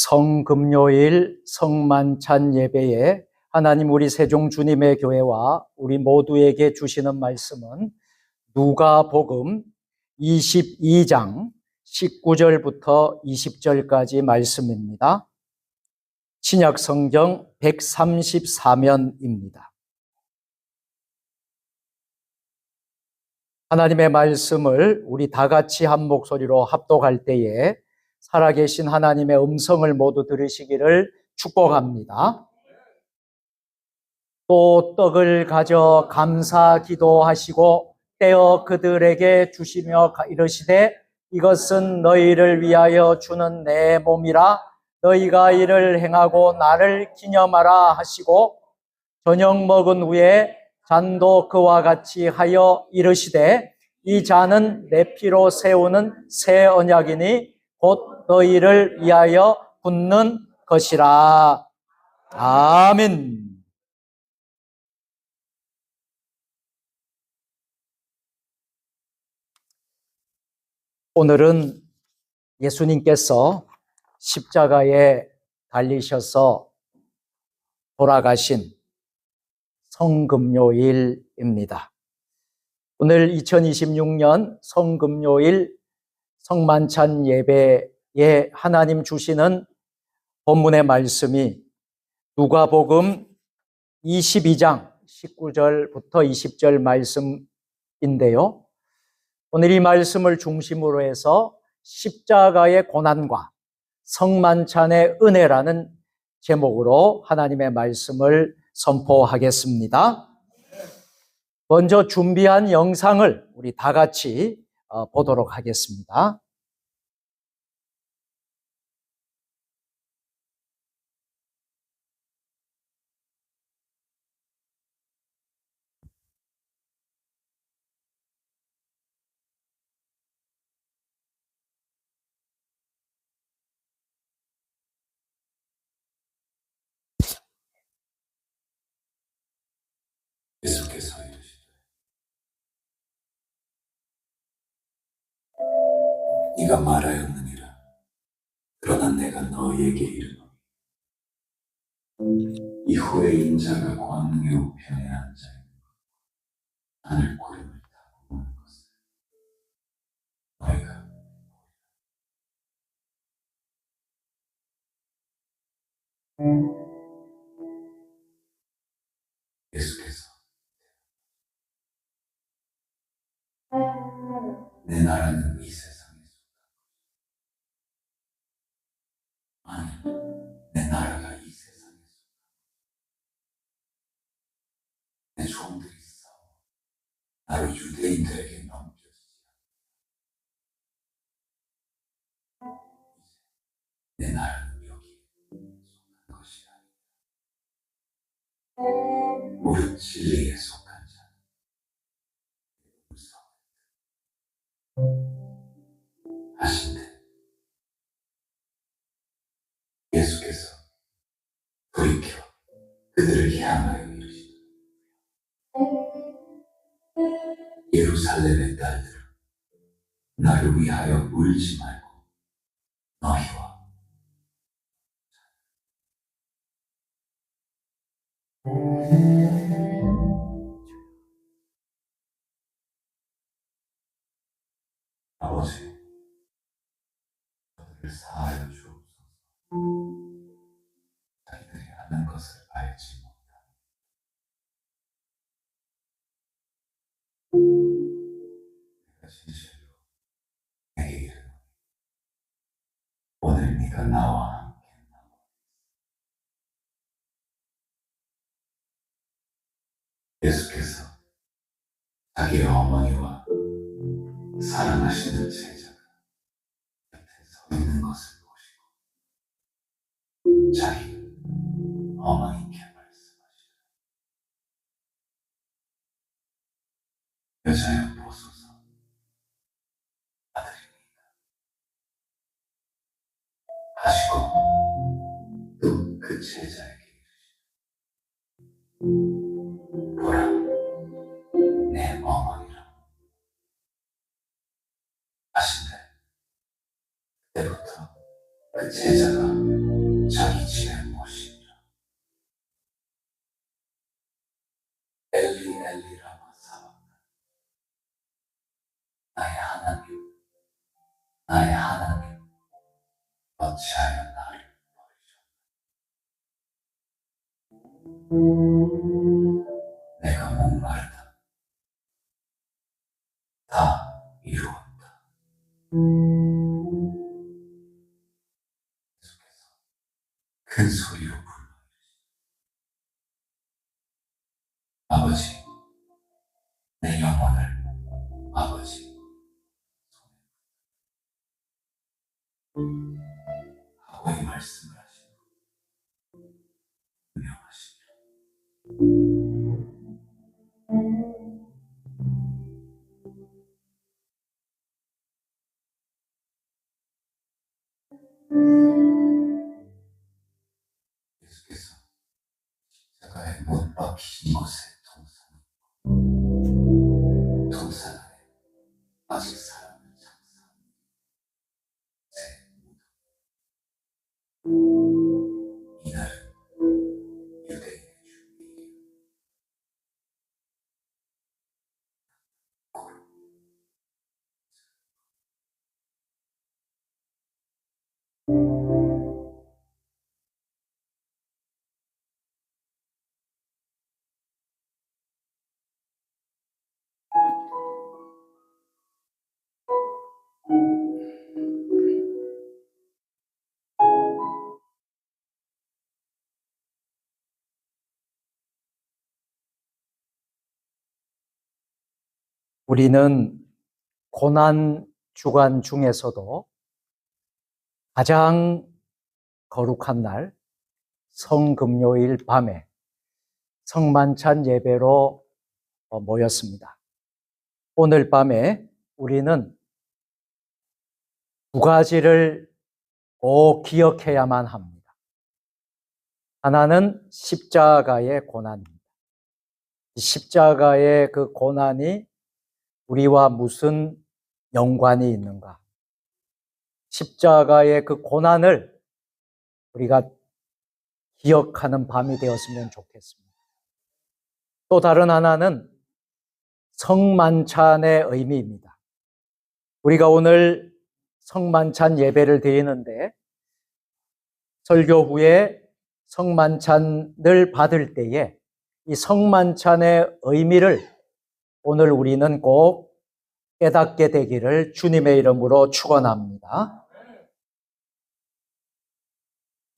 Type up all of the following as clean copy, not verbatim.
성금요일 성만찬 예배에 하나님 우리 세종 주님의 교회와 우리 모두에게 주시는 말씀은 누가복음 22장 19절부터 20절까지 말씀입니다. 신약 성경 134면입니다. 하나님의 말씀을 우리 다 같이 한 목소리로 합독할 때에 살아계신 하나님의 음성을 모두 들으시기를 축복합니다. 또 떡을 가져 감사 기도하시고 떼어 그들에게 주시며 이르시되 이것은 너희를 위하여 주는 내 몸이라 너희가 이를 행하고 나를 기념하라 하시고 저녁 먹은 후에 잔도 그와 같이 하여 이르시되 이 잔은 내 피로 세우는 새 언약이니 곧 너희를 위하여 붓는 것이라. 아멘. 오늘은 예수님께서 십자가에 달리셔서 돌아가신 성금요일입니다. 오늘 2026년 성금요일 성만찬 예배에 하나님 주시는 본문의 말씀이 누가복음 22장 19절부터 20절 말씀인데요. 오늘 이 말씀을 중심으로 해서 십자가의 고난과 성만찬의 은혜라는 제목으로 하나님의 말씀을 선포하겠습니다. 먼저 준비한 영상을 우리 다 같이 보도록 하겠습니다. 예수께서 이르시되 네가 말하였느니라. 그러나 내가 너희에게 이르노니 이후에 인자가 권능의 우편에 앉아 있는 하늘 구름을 타고 오는 것을 너희가 예수께서 내 나라는 이 세상에 아니 내 나라가 이 세상에 내 종들이 싸워 나를 유대인들에게 넘겨주지 내 나라는 여기 속한 것이 아니다. 오직 진리에 속한 자는 하신대. 예수께서 돌이켜 그들을 향하여 이르시되 예루살렘의 딸들아 나를 위하여 울지 말고 너희와 아버지 저들을 사하여 주옵소서. 자기들이 하는 것을 알지 못하니 내가 진실로 내게 이르노니 오늘 네가 나와 함께 나와. 예수께서 자기의 어머니와 사랑하시는 제자가 곁에 서 있는 것을 보시고 자기는 어머니께 말씀하시되 여자여 보소서 아들입니다 하시고 또 그 제자에게 이르시되 보라 내 어머니라 하신대. 그때부터 그 제자가 엘리라마 사박다. 나의 하나님, 나의 하나님, 어찌하여 나를 버리셨나? 내가 목마르다. 다 이루었다. 계속해서 큰 소리로 불러. 아버지, 내 영혼을 아버지 손에 하고 이 말씀을 하시고 분명하시며 계속해서 십자가에 못 박히신 곳에 동산 안에 아직 사람을 장사하는 새 무덤. 이날은 유대인의 주님이 우리는 고난 주간 중에서도 가장 거룩한 날 성금요일 밤에 성만찬 예배로 모였습니다. 오늘 밤에 우리는 두 가지를 꼭 기억해야만 합니다. 하나는 십자가의 고난입니다. 십자가의 그 고난이 우리와 무슨 연관이 있는가? 십자가의 그 고난을 우리가 기억하는 밤이 되었으면 좋겠습니다. 또 다른 하나는 성만찬의 의미입니다. 우리가 오늘 성만찬 예배를 드리는데 설교 후에 성만찬을 받을 때에 이 성만찬의 의미를 오늘 우리는 꼭 깨닫게 되기를 주님의 이름으로 축원합니다.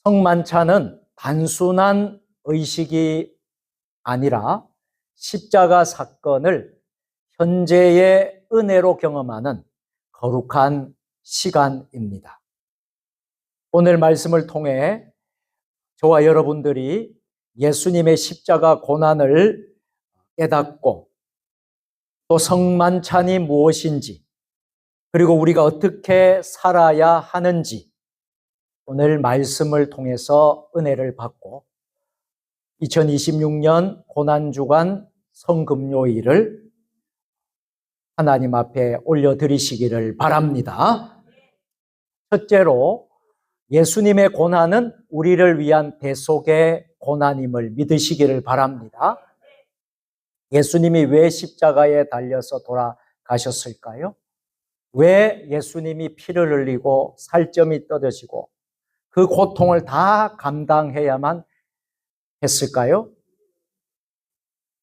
성만찬은 단순한 의식이 아니라 십자가 사건을 현재의 은혜로 경험하는 거룩한 시간입니다. 오늘 말씀을 통해 저와 여러분들이 예수님의 십자가 고난을 깨닫고 또 성만찬이 무엇인지 그리고 우리가 어떻게 살아야 하는지 오늘 말씀을 통해서 은혜를 받고 2026년 고난주간 성금요일을 하나님 앞에 올려드리시기를 바랍니다. 첫째로 예수님의 고난은 우리를 위한 대속의 고난임을 믿으시기를 바랍니다. 예수님이 왜 십자가에 달려서 돌아가셨을까요? 왜 예수님이 피를 흘리고 살점이 떨어지고 그 고통을 다 감당해야만 했을까요?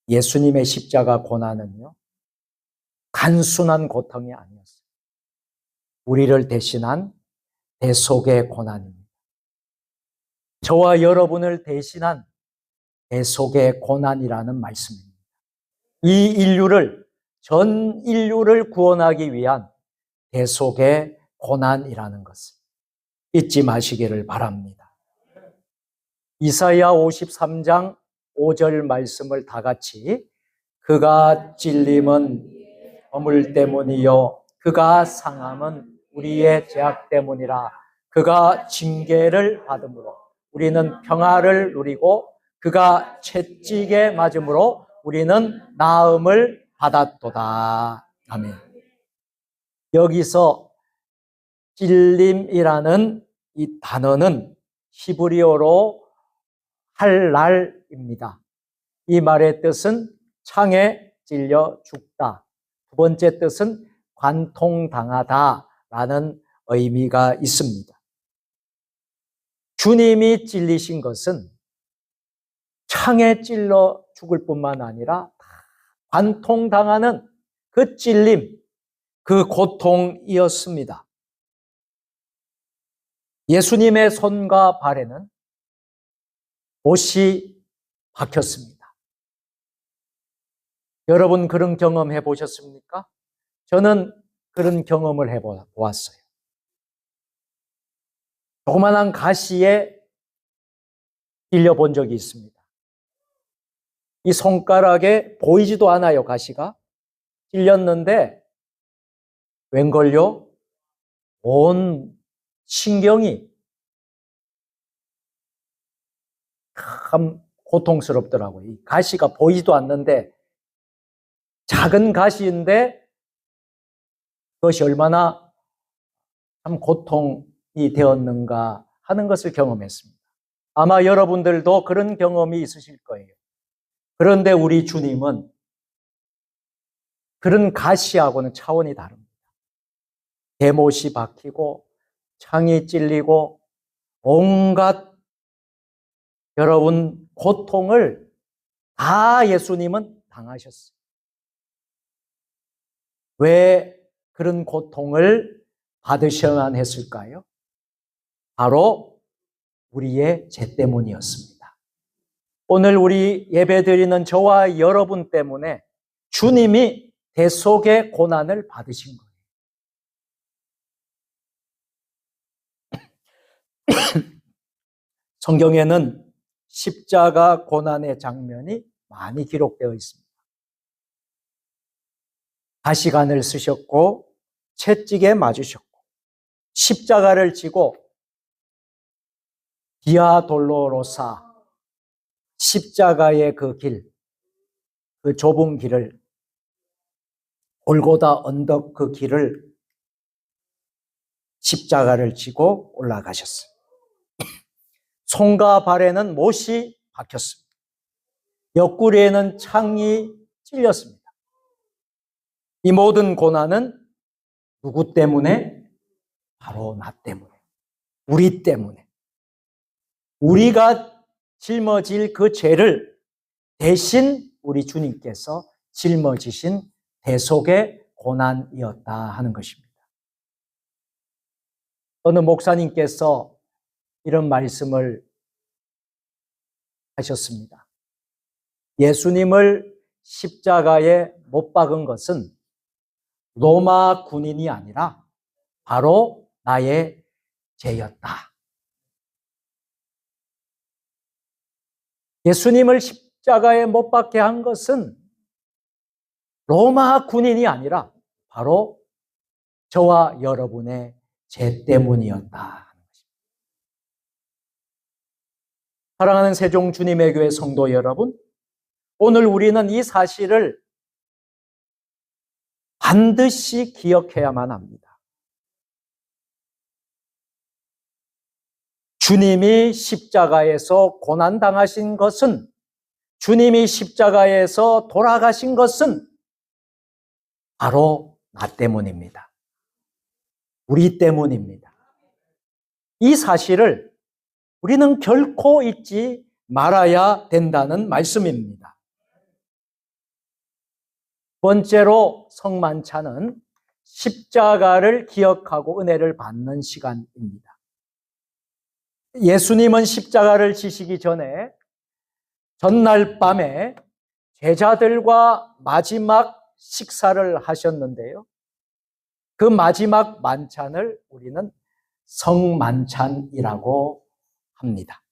예수님의 십자가 고난은요, 단순한 고통이 아니었어요. 우리를 대신한 대속의 고난입니다. 저와 여러분을 대신한 대속의 고난이라는 말씀입니다. 이 인류를, 전 인류를 구원하기 위한 대속의 고난이라는 것을 잊지 마시기를 바랍니다. 이사야 53장 5절 말씀을 다 같이 그가 찔림은 허물 때문이요 그가 상함은 우리의 죄악 때문이라 그가 징계를 받음으로 우리는 평화를 누리고 그가 채찍에 맞음으로 우리는 나음을 받았도다. 아멘. 여기서 찔림이라는 이 단어는 히브리어로 할랄입니다. 이 말의 뜻은 창에 찔려 죽다. 두 번째 뜻은 관통당하다라는 의미가 있습니다. 주님이 찔리신 것은 창에 찔러 죽을 뿐만 아니라 관통당하는 그 찔림, 그 고통이었습니다. 예수님의 손과 발에는 못이 박혔습니다. 여러분 그런 경험 해보셨습니까? 저는 그런 경험을 해보았어요. 조그만한 가시에 찔려본 적이 있습니다. 이 손가락에 보이지도 않아요, 가시가. 찔렸는데 웬걸요? 온 신경이 참 고통스럽더라고요. 이 가시가 보이지도 않는데 작은 가시인데 그것이 얼마나 참 고통이 되었는가 하는 것을 경험했습니다. 아마 여러분들도 그런 경험이 있으실 거예요. 그런데 우리 주님은 그런 가시하고는 차원이 다릅니다. 대못이 박히고 창이 찔리고 온갖 여러분 고통을 다 예수님은 당하셨어요. 왜 그런 고통을 받으셔야만 했을까요? 바로 우리의 죄 때문이었습니다. 오늘 우리 예배드리는 저와 여러분 때문에 주님이 대속의 고난을 받으신 거예요. 성경에는 십자가 고난의 장면이 많이 기록되어 있습니다. 가시관을 쓰셨고 채찍에 맞으셨고 십자가를 지고 비아 돌로로사 십자가의 그 길, 그 좁은 길을 골고다 언덕 그 길을 십자가를 지고 올라가셨어요. 손과 발에는 못이 박혔습니다. 옆구리에는 창이 찔렸습니다. 이 모든 고난은 누구 때문에? 바로 나 때문에, 우리 때문에. 우리가 짊어질 그 죄를 대신 우리 주님께서 짊어지신 대속의 고난이었다 하는 것입니다. 어느 목사님께서 이런 말씀을 하셨습니다. 예수님을 십자가에 못 박은 것은 로마 군인이 아니라 바로 나의 죄였다. 예수님을 십자가에 못 박게 한 것은 로마 군인이 아니라 바로 저와 여러분의 죄 때문이었다. 사랑하는 세종 주님의 교회 성도 여러분, 오늘 우리는 이 사실을 반드시 기억해야만 합니다. 주님이 십자가에서 고난당하신 것은, 주님이 십자가에서 돌아가신 것은 바로 나 때문입니다. 우리 때문입니다. 이 사실을 우리는 결코 잊지 말아야 된다는 말씀입니다. 번째로 성만찬은 십자가를 기억하고 은혜를 받는 시간입니다. 예수님은 십자가를 지시기 전에 전날 밤에 제자들과 마지막 식사를 하셨는데요. 그 마지막 만찬을 우리는 성만찬이라고 합니다.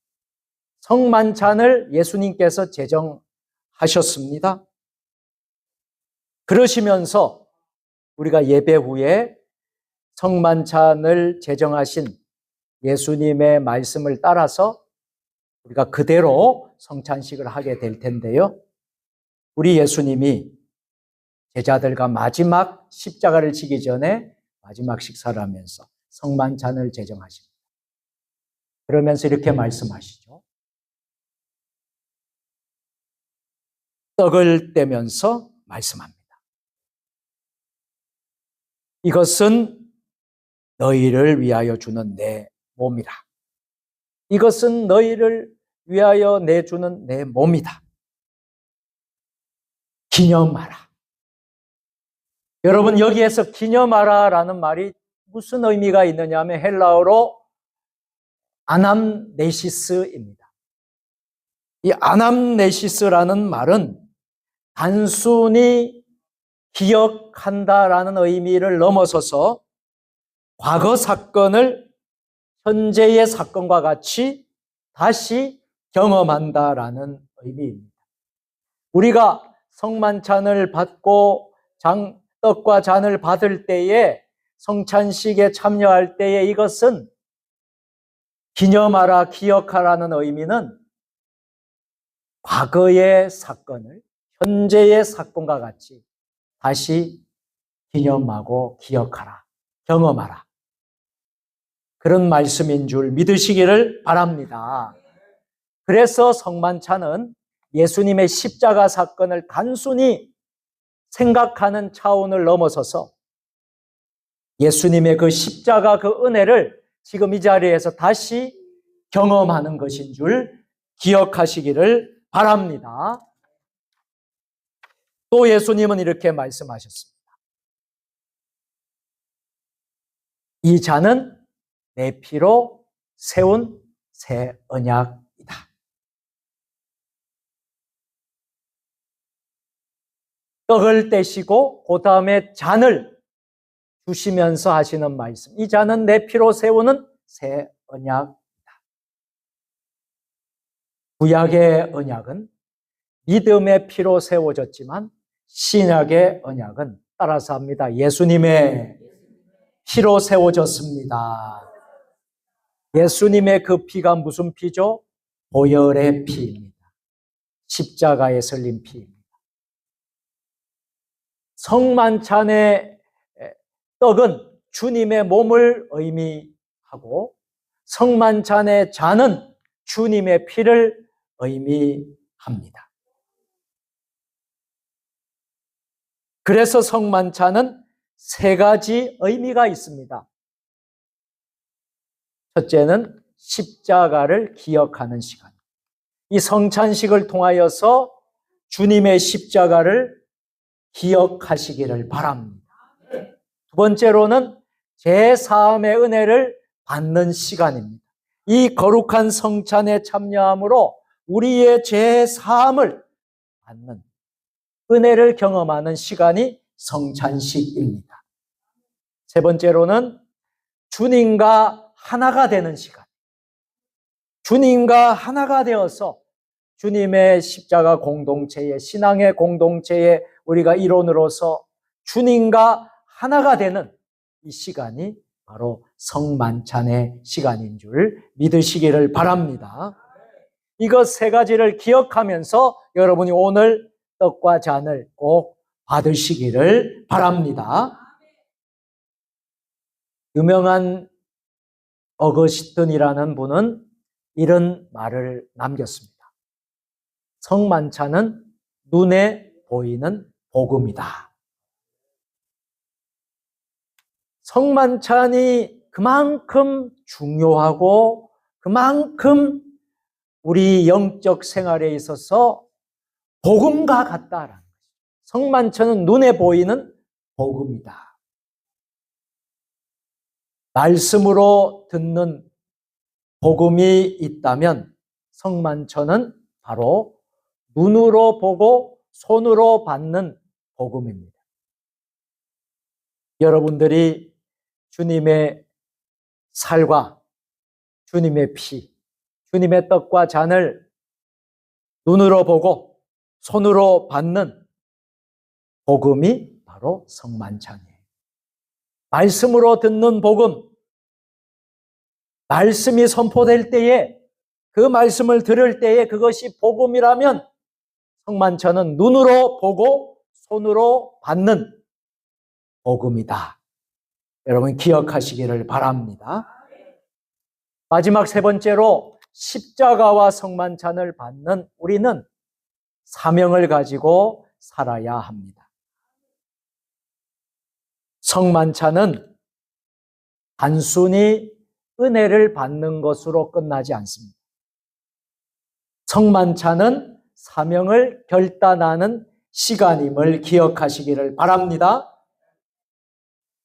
성만찬을 예수님께서 제정하셨습니다. 그러시면서 우리가 예배 후에 성만찬을 제정하신 예수님의 말씀을 따라서 우리가 그대로 성찬식을 하게 될 텐데요. 우리 예수님이 제자들과 마지막 십자가를 지기 전에 마지막 식사를 하면서 성만찬을 제정하십니다. 그러면서 이렇게 말씀하시죠. 떡을 떼면서 말씀합니다. 이것은 너희를 위하여 주는 내 몸이라. 이것은 너희를 위하여 내주는 내 몸이다. 기념하라. 여러분, 여기에서 기념하라라는 말이 무슨 의미가 있느냐 하면 헬라어로 아남네시스입니다. 이 아남네시스라는 말은 단순히 기억한다라는 의미를 넘어서서 과거 사건을 현재의 사건과 같이 다시 경험한다라는 의미입니다. 우리가 성만찬을 받고 떡과 잔을 받을 때에 성찬식에 참여할 때에 이것은 기념하라, 기억하라는 의미는 과거의 사건을 현재의 사건과 같이 다시 기념하고 기억하라, 경험하라. 그런 말씀인 줄 믿으시기를 바랍니다. 그래서 성만찬은 예수님의 십자가 사건을 단순히 생각하는 차원을 넘어서서 예수님의 그 십자가 그 은혜를 지금 이 자리에서 다시 경험하는 것인 줄 기억하시기를 바랍니다. 또 예수님은 이렇게 말씀하셨습니다. 이 잔은 내 피로 세운 새 언약이다. 떡을 떼시고 그 다음에 잔을 주시면서 하시는 말씀. 이 잔은 내 피로 세우는 새 언약이다. 구약의 언약은 믿음의 피로 세워졌지만 신약의 언약은 따라서 합니다. 예수님의 피로 세워졌습니다. 예수님의 그 피가 무슨 피죠? 보혈의 피입니다. 십자가에 설린 피입니다. 성만찬의 떡은 주님의 몸을 의미하고 성만찬의 잔은 주님의 피를 의미합니다. 그래서 성만찬은 세 가지 의미가 있습니다. 첫째는 십자가를 기억하는 시간. 이 성찬식을 통하여서 주님의 십자가를 기억하시기를 바랍니다. 두 번째로는 제사함의 은혜를 받는 시간입니다. 이 거룩한 성찬에 참여함으로 우리의 제사함을 받는 은혜를 경험하는 시간이 성찬식입니다. 세 번째로는 주님과 하나가 되는 시간. 주님과 하나가 되어서 주님의 십자가 공동체의 신앙의 공동체의 우리가 일원으로서 주님과 하나가 되는 이 시간이 바로 성만찬의 시간인 줄 믿으시기를 바랍니다. 이것 세 가지를 기억하면서 여러분이 오늘 떡과 잔을 꼭 받으시기를 바랍니다. 유명한 어거스틴이라는 분은 이런 말을 남겼습니다. 성만찬은 눈에 보이는 복음이다. 성만찬이 그만큼 중요하고 그만큼 우리 영적 생활에 있어서 복음과 같다라는 거죠. 성만찬은 눈에 보이는 복음이다. 말씀으로 듣는 복음이 있다면 성만찬은 바로 눈으로 보고 손으로 받는 복음입니다. 여러분들이 주님의 살과 주님의 피, 주님의 떡과 잔을 눈으로 보고 손으로 받는 복음이 바로 성만찬이에요. 말씀으로 듣는 복음, 말씀이 선포될 때에 그 말씀을 들을 때에 그것이 복음이라면 성만찬은 눈으로 보고 손으로 받는 복음이다. 여러분 기억하시기를 바랍니다. 마지막 세 번째로 십자가와 성만찬을 받는 우리는 사명을 가지고 살아야 합니다. 성만찬은 단순히 은혜를 받는 것으로 끝나지 않습니다. 성만찬은 사명을 결단하는 시간임을 기억하시기를 바랍니다.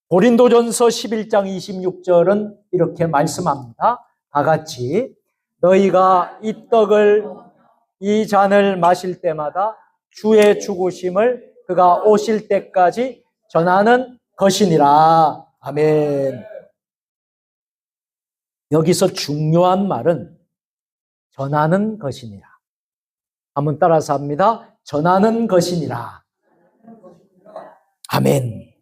고린도전서 11장 26절은 이렇게 말씀합니다. 다 같이 너희가 이 잔을 마실 때마다 주의 죽으심을 그가 오실 때까지 전하는 것이니라. 아멘. 여기서 중요한 말은 전하는 것이니라. 한번 따라서 합니다. 전하는 것이니라. 아멘.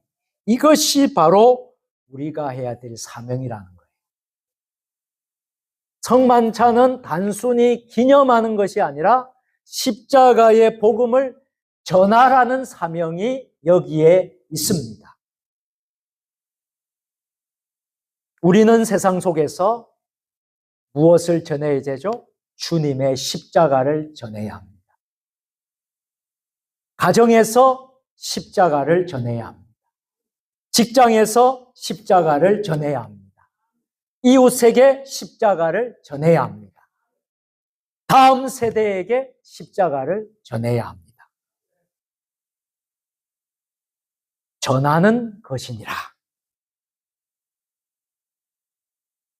이것이 바로 우리가 해야 될 사명이라는 거예요. 성만찬은 단순히 기념하는 것이 아니라 십자가의 복음을 전하라는 사명이 여기에 있습니다. 우리는 세상 속에서 무엇을 전해야 되죠? 주님의 십자가를 전해야 합니다. 가정에서 십자가를 전해야 합니다. 직장에서 십자가를 전해야 합니다. 이웃에게 십자가를 전해야 합니다. 다음 세대에게 십자가를 전해야 합니다. 전하는 것이니라.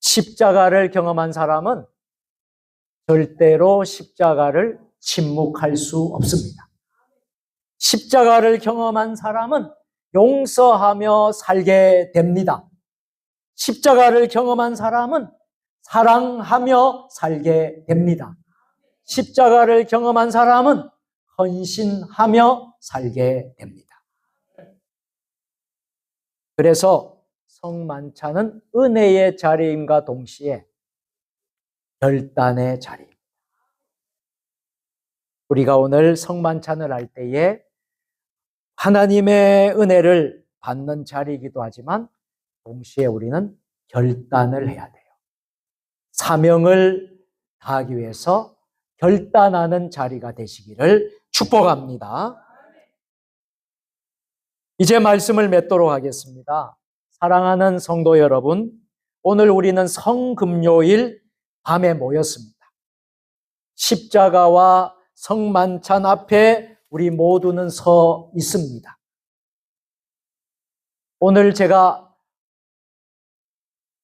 십자가를 경험한 사람은 절대로 십자가를 침묵할 수 없습니다. 십자가를 경험한 사람은 용서하며 살게 됩니다. 십자가를 경험한 사람은 사랑하며 살게 됩니다. 십자가를 경험한 사람은 헌신하며 살게 됩니다. 그래서 성만찬은 은혜의 자리임과 동시에 결단의 자리입니다. 우리가 오늘 성만찬을 할 때에 하나님의 은혜를 받는 자리이기도 하지만 동시에 우리는 결단을 해야 돼요. 사명을 다하기 위해서 결단하는 자리가 되시기를 축복합니다. 이제 말씀을 맺도록 하겠습니다. 사랑하는 성도 여러분, 오늘 우리는 성금요일 밤에 모였습니다. 십자가와 성만찬 앞에 우리 모두는 서 있습니다. 오늘 제가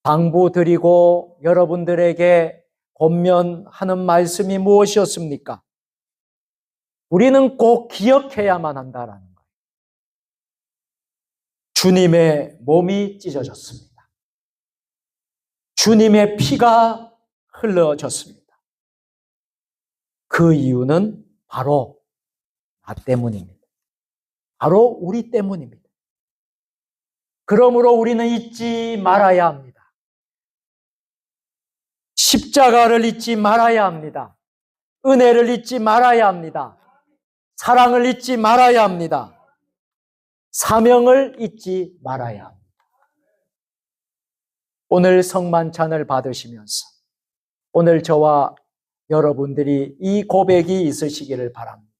당부드리고 여러분들에게 권면하는 말씀이 무엇이었습니까? 우리는 꼭 기억해야만 한다라는 거예요. 주님의 몸이 찢어졌습니다. 주님의 피가 흘러졌습니다. 그 이유는 바로 나 때문입니다. 바로 우리 때문입니다. 그러므로 우리는 잊지 말아야 합니다. 십자가를 잊지 말아야 합니다. 은혜를 잊지 말아야 합니다. 사랑을 잊지 말아야 합니다. 사명을 잊지 말아야 합니다. 오늘 성만찬을 받으시면서 오늘 저와 여러분들이 이 고백이 있으시기를 바랍니다.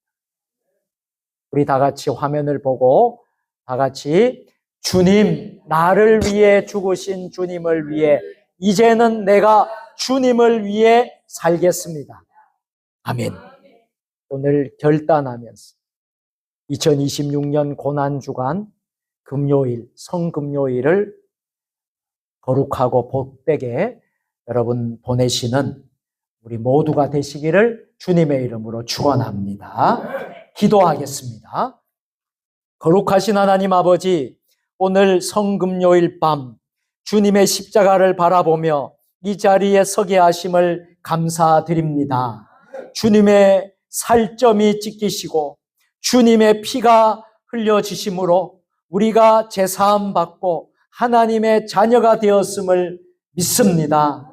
우리 다 같이 화면을 보고 다 같이 주님, 나를 위해 죽으신 주님을 위해 이제는 내가 주님을 위해 살겠습니다. 아멘. 오늘 결단하면서 2026년 고난주간 금요일, 성금요일을 거룩하고 복되게 여러분 보내시는 우리 모두가 되시기를 주님의 이름으로 축원합니다. 기도하겠습니다. 거룩하신 하나님 아버지, 오늘 성금요일 밤 주님의 십자가를 바라보며 이 자리에 서게 하심을 감사드립니다. 주님의 살점이 찢기시고 주님의 피가 흘려지심으로 우리가 제사함 받고 하나님의 자녀가 되었음을 믿습니다.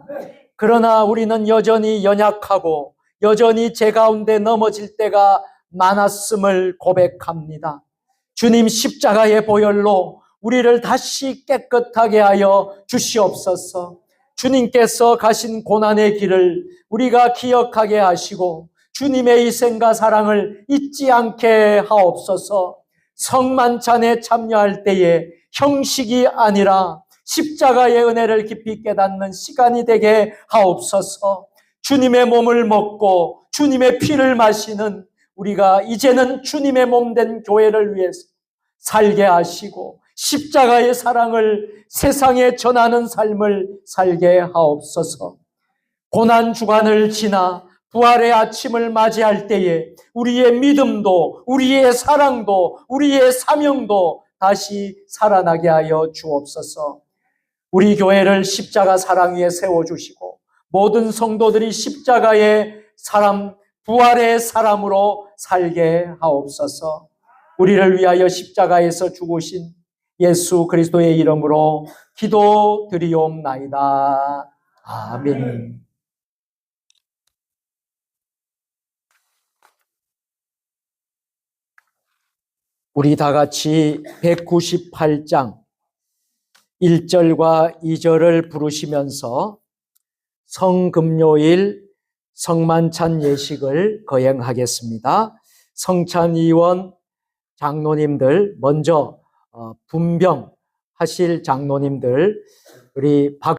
그러나 우리는 여전히 연약하고 여전히 죄 가운데 넘어질 때가 많았음을 고백합니다. 주님 십자가의 보혈로 우리를 다시 깨끗하게 하여 주시옵소서. 주님께서 가신 고난의 길을 우리가 기억하게 하시고 주님의 희생과 사랑을 잊지 않게 하옵소서. 성만찬에 참여할 때에 형식이 아니라 십자가의 은혜를 깊이 깨닫는 시간이 되게 하옵소서. 주님의 몸을 먹고 주님의 피를 마시는 우리가 이제는 주님의 몸 된 교회를 위해서 살게 하시고 십자가의 사랑을 세상에 전하는 삶을 살게 하옵소서. 고난 주간을 지나 부활의 아침을 맞이할 때에 우리의 믿음도 우리의 사랑도 우리의 사명도 다시 살아나게 하여 주옵소서. 우리 교회를 십자가 사랑 위에 세워주시고 모든 성도들이 십자가의 사람, 부활의 사람으로 살게 하옵소서. 우리를 위하여 십자가에서 죽으신 예수 그리스도의 이름으로 기도드리옵나이다. 아멘. 우리 다 같이 198장 1절과 2절을 부르시면서 성금요일 성만찬 예식을 거행하겠습니다. 성찬위원 장로님들, 먼저 분병하실 장로님들, 우리 박